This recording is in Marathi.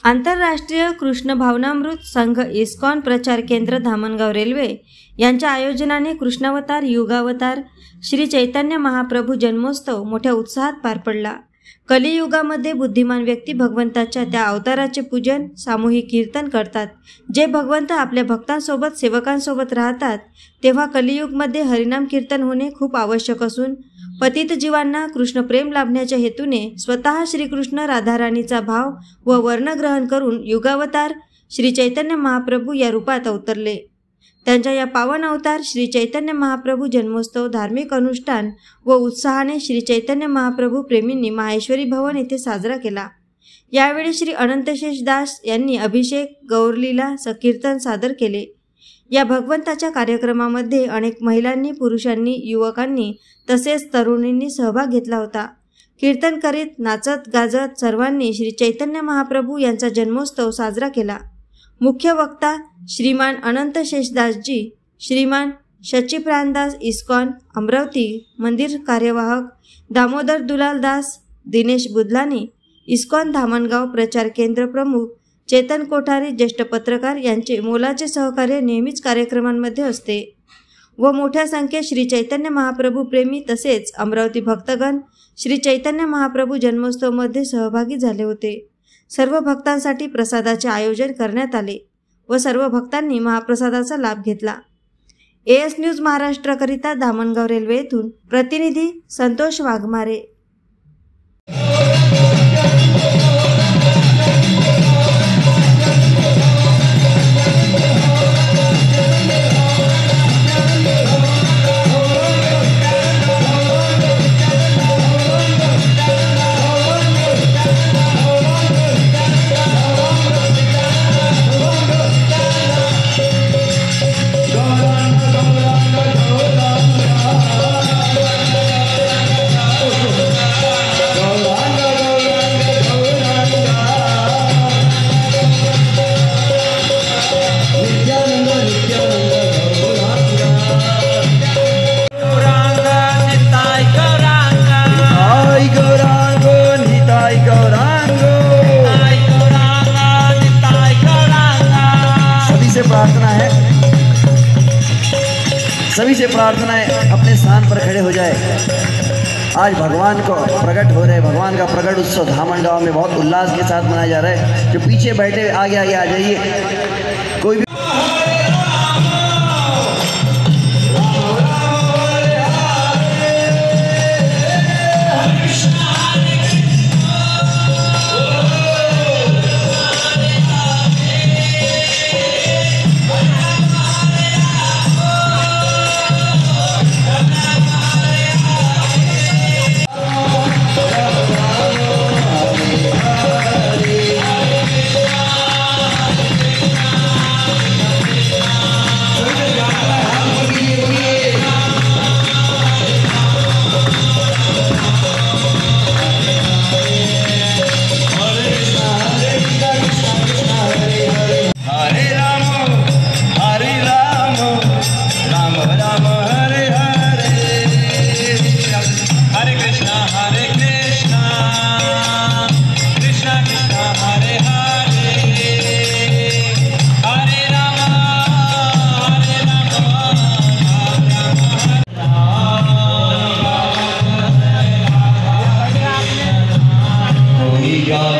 आंतरराष्ट्रीय कृष्ण भावनामृत संघ इस्कॉन प्रचार केंद्र धामणगाव रेल्वे यांच्या आयोजनाने कृष्णावतार युगावतार श्री चैतन्य महाप्रभू जन्मोत्सव मोठ्या उत्साहात पार पडला। कलियुगामध्ये बुद्धिमान व्यक्ती भगवंताच्या त्या अवताराचे पूजन सामूहिक कीर्तन करतात। जे भगवंत आपल्या भक्तांसोबत सेवकांसोबत राहतात तेव्हा कलियुगमध्ये हरिनाम कीर्तन होणे खूप आवश्यक असून पतित जीवांना कृष्ण प्रेम लाभण्याच्या हेतूने स्वतः श्रीकृष्ण राधाराणीचा भाव व वर्ण ग्रहण करून युगावतार श्री चैतन्य महाप्रभू या रूपात अवतरले। त्यांच्या या पावन अवतार श्री चैतन्य महाप्रभू जन्मोत्सव धार्मिक अनुष्ठान व उत्साहाने श्री चैतन्य महाप्रभू प्रेमींनी माहेश्वरी भवन येथे साजरा केला। यावेळी श्री अनंतशेष दास यांनी अभिषेक गौरलीला संकीर्तन सादर केले। या भगवंताच्या कार्यक्रमामध्ये अनेक महिलांनी, पुरुषांनी, युवकांनी तसेच तरुणींनी सहभाग घेतला होता। कीर्तन करीत, नाचत गाजत सर्वांनी श्री चैतन्य महाप्रभू यांचा जन्मोत्सव साजरा केला। मुख्य वक्ता श्रीमान अनंत शेषदासजी, श्रीमान शचीप्राणदास इस्कॉन अमरावती मंदिर कार्यवाहक दामोदर दुलाल दास, दिनेश बुदलानी इस्कॉन धामणगाव प्रचार केंद्र प्रमुख, चेतन कोठारी ज्येष्ठ पत्रकार यांचे मोलाचे सहकार्य नेहमीच कार्यक्रमांमध्ये असते व मोठ्या संख्येत श्री चैतन्य महाप्रभू प्रेमी तसेच अमरावती भक्तगण श्री चैतन्य महाप्रभू जन्मोत्सवमध्ये सहभागी झाले होते। सर्व भक्तांसाठी प्रसादाचे आयोजन करण्यात आले व सर्व भक्तांनी महाप्रसादाचा लाभ घेतला। AS न्यूज महाराष्ट्राकरिता धामणगाव रेल्वे येथून प्रतिनिधी संतोष वाघमारे। सभी से प्रार्थना है अपने स्थान पर खड़े हो जाए। आज भगवान को प्रकट हो रहे, भगवान का प्रकट उत्सव धामणगांव में बहुत उल्लास के साथ मनाया जा रहा है। जो पीछे बैठे आगे आगे आ जाइए। कोई भी God.